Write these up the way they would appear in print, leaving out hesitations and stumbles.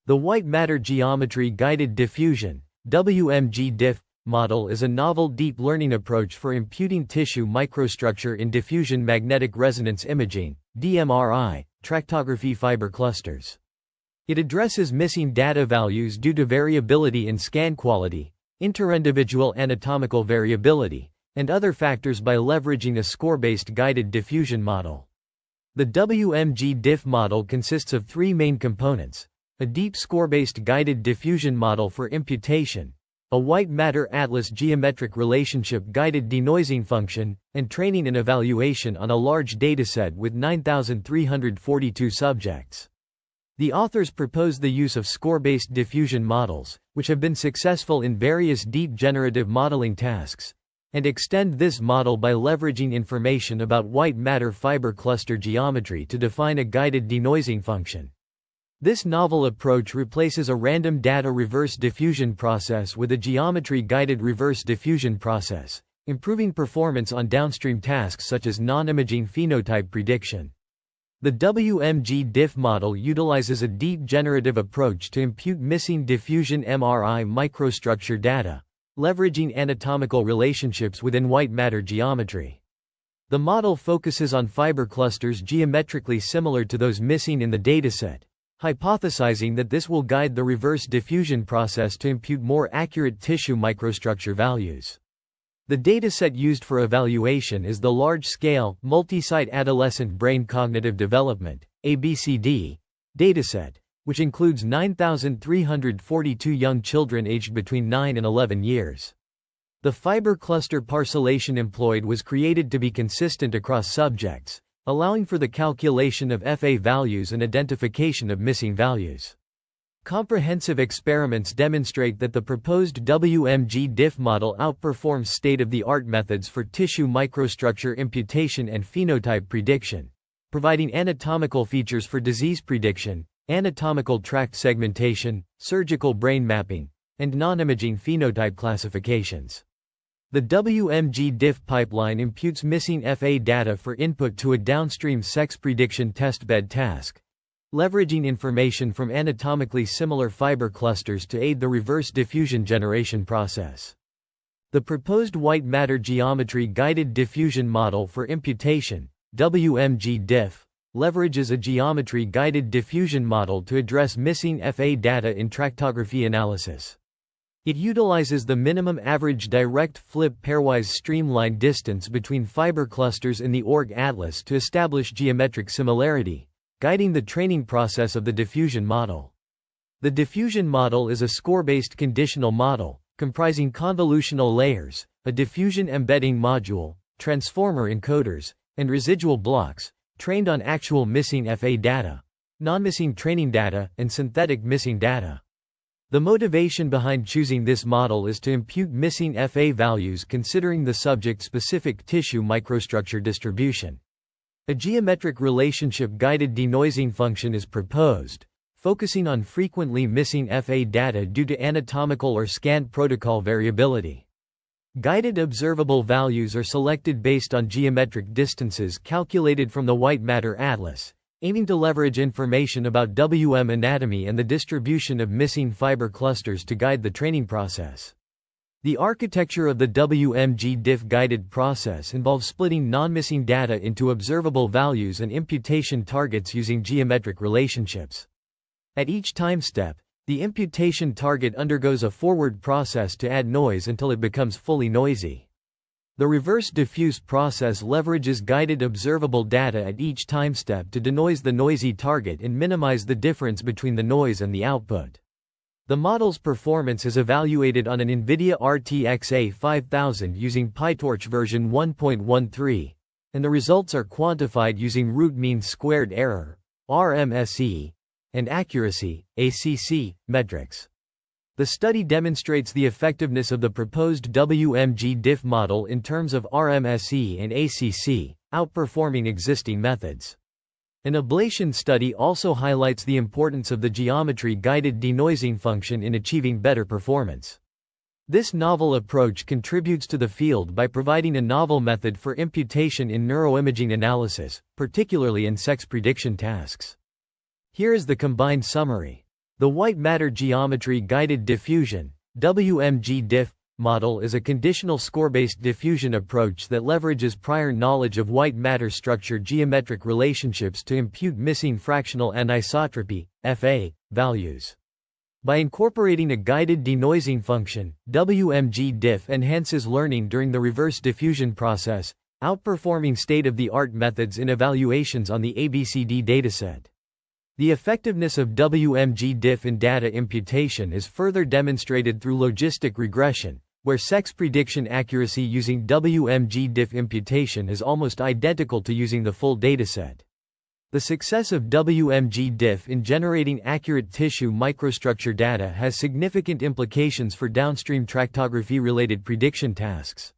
The White Matter Geometry-guided Diffusion (WMG-Diff) model is a novel deep learning approach for imputing tissue microstructure in diffusion magnetic resonance imaging (dMRI) tractography fiber clusters. It addresses missing data values due to variability in scan quality, interindividual anatomical variability, and other factors by leveraging a score-based guided diffusion model. The WMG-Diff model consists of three main components: a deep score-based guided diffusion model for imputation, a white matter atlas geometric relationship guided denoising function, and training and evaluation on a large dataset with 9,342 subjects. The authors propose the use of score-based diffusion models, which have been successful in various deep generative modeling tasks, and extend this model by leveraging information about white matter fiber cluster geometry to define a guided denoising function. This novel approach replaces a random data reverse diffusion process with a geometry-guided reverse diffusion process, improving performance on downstream tasks such as non-imaging phenotype prediction. The WMG-Diff model utilizes a deep generative approach to impute missing diffusion MRI microstructure data, leveraging anatomical relationships within white matter geometry. The model focuses on fiber clusters geometrically similar to those missing in the dataset, hypothesizing that this will guide the reverse diffusion process to impute more accurate tissue microstructure values. The dataset used for evaluation is the large-scale, multi-site adolescent brain cognitive development (ABCD) dataset, which includes 9,342 young children aged between 9 and 11 years. The fiber cluster parcellation employed was created to be consistent across subjects, allowing for the calculation of FA values and identification of missing values. Comprehensive experiments demonstrate that the proposed WMG-Diff model outperforms state-of-the-art methods for tissue microstructure imputation and phenotype prediction, providing anatomical features for disease prediction, anatomical tract segmentation, surgical brain mapping, and non-imaging phenotype classifications. The WMG-Diff pipeline imputes missing FA data for input to a downstream sex prediction testbed task, leveraging information from anatomically similar fiber clusters to aid the reverse diffusion generation process. The proposed white matter geometry-guided diffusion model for imputation, WMG-Diff, leverages a geometry-guided diffusion model to address missing FA data in tractography analysis. It utilizes the minimum average direct flip pairwise streamline distance between fiber clusters in the org atlas to establish geometric similarity, guiding the training process of the diffusion model. The diffusion model is a score-based conditional model, comprising convolutional layers, a diffusion embedding module, transformer encoders, and residual blocks, trained on actual missing FA data, non-missing training data, and synthetic missing data. The motivation behind choosing this model is to impute missing FA values considering the subject-specific tissue microstructure distribution. A geometric relationship-guided denoising function is proposed, focusing on frequently missing FA data due to anatomical or scan protocol variability. Guided observable values are selected based on geometric distances calculated from the white matter atlas, aiming to leverage information about WM anatomy and the distribution of missing fiber clusters to guide the training process. The architecture of the WMG-Diff guided process involves splitting non-missing data into observable values and imputation targets using geometric relationships. At each time step, the imputation target undergoes a forward process to add noise until it becomes fully noisy. The reverse diffuse process leverages guided observable data at each time step to denoise the noisy target and minimize the difference between the noise and the output. The model's performance is evaluated on an NVIDIA RTX A5000 using PyTorch version 1.13, and the results are quantified using root mean squared error (RMSE) and accuracy (ACC) metrics. The study demonstrates the effectiveness of the proposed WMG-Diff model in terms of RMSE and ACC, outperforming existing methods. An ablation study also highlights the importance of the geometry-guided denoising function in achieving better performance. This novel approach contributes to the field by providing a novel method for imputation in neuroimaging analysis, particularly in sex prediction tasks. Here is the combined summary. The White Matter Geometry-guided Diffusion (WMG-Diff) model is a conditional score-based diffusion approach that leverages prior knowledge of white matter structure geometric relationships to impute missing fractional anisotropy (FA) values. By incorporating a guided denoising function, WMG-Diff enhances learning during the reverse diffusion process, outperforming state-of-the-art methods in evaluations on the ABCD dataset. The effectiveness of WMG-Diff in data imputation is further demonstrated through logistic regression, where sex prediction accuracy using WMG-Diff imputation is almost identical to using the full dataset. The success of WMG-Diff in generating accurate tissue microstructure data has significant implications for downstream tractography-related prediction tasks.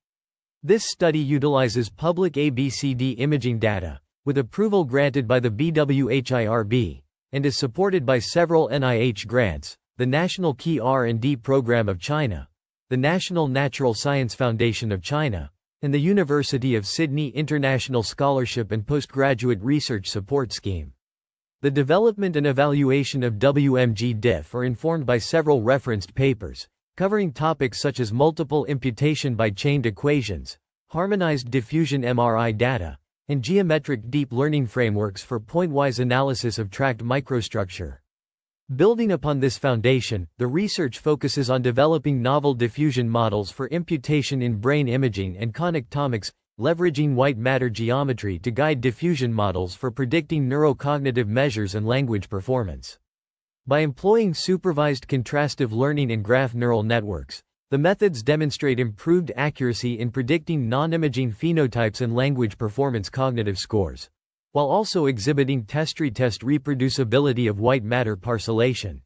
This study utilizes public ABCD imaging data, with approval granted by the BWHIRB, and is supported by several NIH grants, the National Key R&D Program of China, the National Natural Science Foundation of China, and the University of Sydney International Scholarship and Postgraduate Research Support Scheme. The development and evaluation of WMG-Diff are informed by several referenced papers, covering topics such as multiple imputation by chained equations, harmonized diffusion MRI data, and geometric deep learning frameworks for pointwise analysis of tract microstructure. Building upon this foundation, the research focuses on developing novel diffusion models for imputation in brain imaging and connectomics, leveraging white matter geometry to guide diffusion models for predicting neurocognitive measures and language performance. By employing supervised contrastive learning and graph neural networks, the methods demonstrate improved accuracy in predicting non-imaging phenotypes and language performance cognitive scores, while also exhibiting test-retest reproducibility of white matter parcellation.